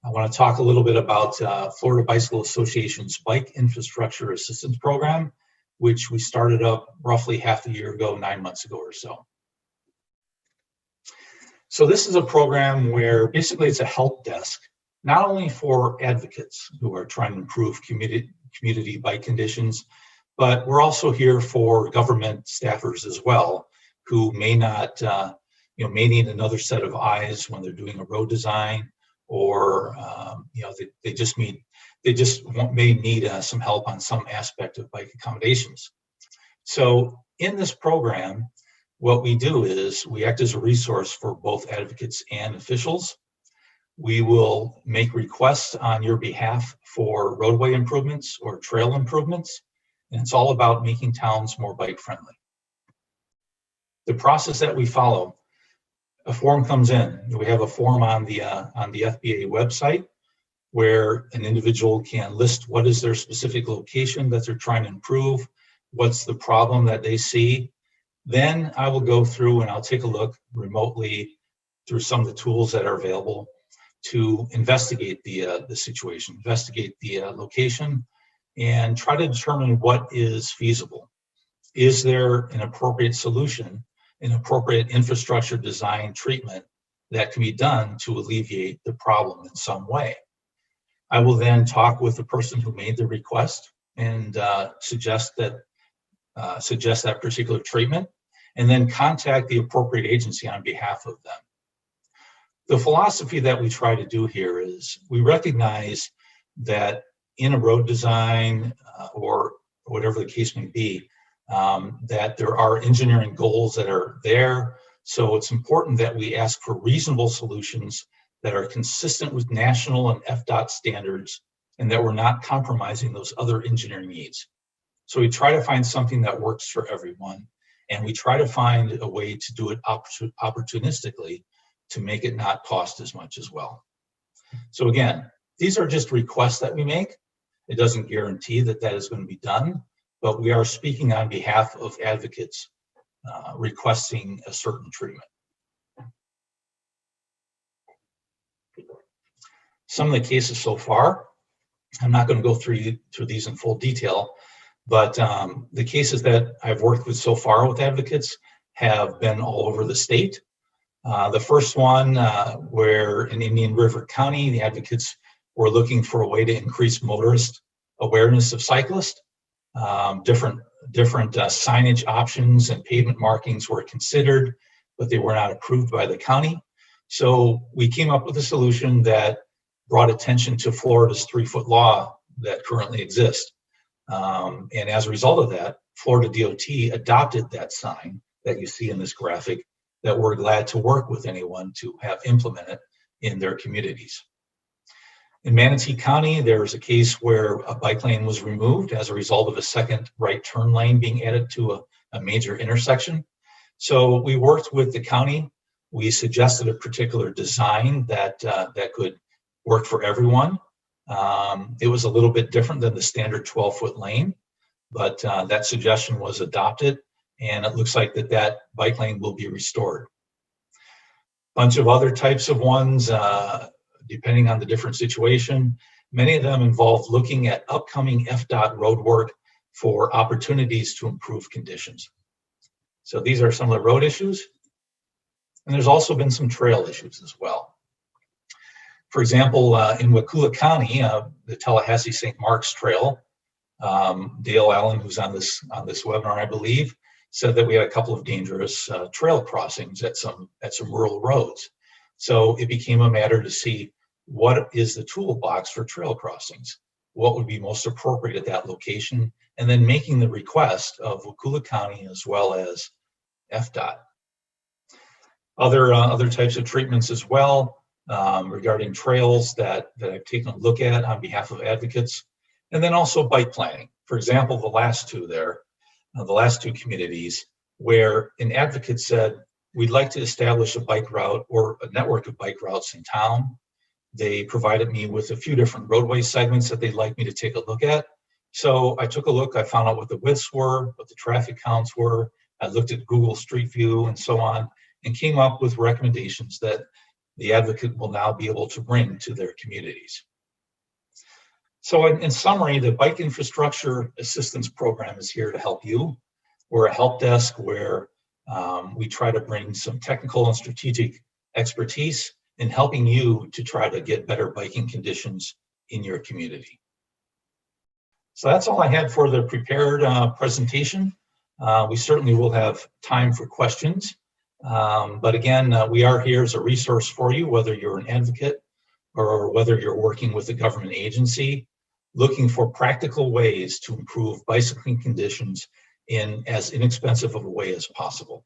I want to talk a little bit about Florida Bicycle Association's Bike Infrastructure Assistance Program, which we started up roughly half a year ago, 9 months ago or so. So this is a program where basically it's a help desk, not only for advocates who are trying to improve community bike conditions, but we're also here for government staffers as well, who may not, may need another set of eyes when they're doing a road design, or they just may need some help on some aspect of bike accommodations. So in this program, what we do is we act as a resource for both advocates and officials. We will make requests on your behalf for roadway improvements or trail improvements, and it's all about making towns more bike friendly. The process that we follow: a form comes in. We have a form on the FBA website where an individual can list what is their specific location that they're trying to improve, what's the problem that they see. Then I will go through and I'll take a look remotely through some of the tools that are available to investigate the situation, investigate the location, and try to determine what is feasible. Is there an appropriate solution, an appropriate infrastructure design treatment that can be done to alleviate the problem in some way? I will then talk with the person who made the request and suggest that particular treatment, and then contact the appropriate agency on behalf of them. The philosophy that we try to do here is we recognize that in a road design or whatever the case may be, that there are engineering goals that are there. So it's important that we ask for reasonable solutions that are consistent with national and FDOT standards, and that we're not compromising those other engineering needs. So we try to find something that works for everyone, and we try to find a way to do it opportunistically to make it not cost as much as well. So again, these are just requests that we make. It doesn't guarantee that that is going to be done, but we are speaking on behalf of advocates requesting a certain treatment. Some of the cases so far, I'm not going to go through these in full detail, but the cases that I've worked with so far with advocates have been all over the state. The first one where in Indian River County, the advocates were looking for a way to increase motorist awareness of cyclists. Different signage options and pavement markings were considered, but they were not approved by the county. So we came up with a solution that brought attention to Florida's 3-foot law that currently exists. And as a result of that, Florida DOT adopted that sign that you see in this graphic that we're glad to work with anyone to have implemented in their communities. In Manatee County, there's a case where a bike lane was removed as a result of a second right turn lane being added to a major intersection. So we worked with the county. We suggested a particular design that could work for everyone. It was a little bit different than the standard 12-foot lane, but that suggestion was adopted, and it looks like that bike lane will be restored. Bunch of other types of ones, depending on the different situation. Many of them involve looking at upcoming FDOT road work for opportunities to improve conditions. So these are some of the road issues. And there's also been some trail issues as well. For example, in Wakulla County, the Tallahassee-St. Mark's Trail, Dale Allen, who's on this webinar, I believe, said that we had a couple of dangerous trail crossings at some rural roads. So it became a matter to see what is the toolbox for trail crossings, what would be most appropriate at that location, and then making the request of Wakulla County as well as FDOT. Other types of treatments as well regarding trails that I've taken a look at on behalf of advocates, and then also bike planning. For example, the last two communities where an advocate said, we'd like to establish a bike route or a network of bike routes in town. They provided me with a few different roadway segments that they'd like me to take a look at. So I took a look, I found out what the widths were, what the traffic counts were. I looked at Google Street View and so on, and came up with recommendations that the advocate will now be able to bring to their communities. So in summary, the Bike Infrastructure Assistance Program is here to help you. We're a help desk where we try to bring some technical and strategic expertise in helping you to try to get better biking conditions in your community. So that's all I had for the prepared presentation. We certainly will have time for questions. But again, we are here as a resource for you, whether you're an advocate or whether you're working with a government agency, looking for practical ways to improve bicycling conditions in as inexpensive of a way as possible.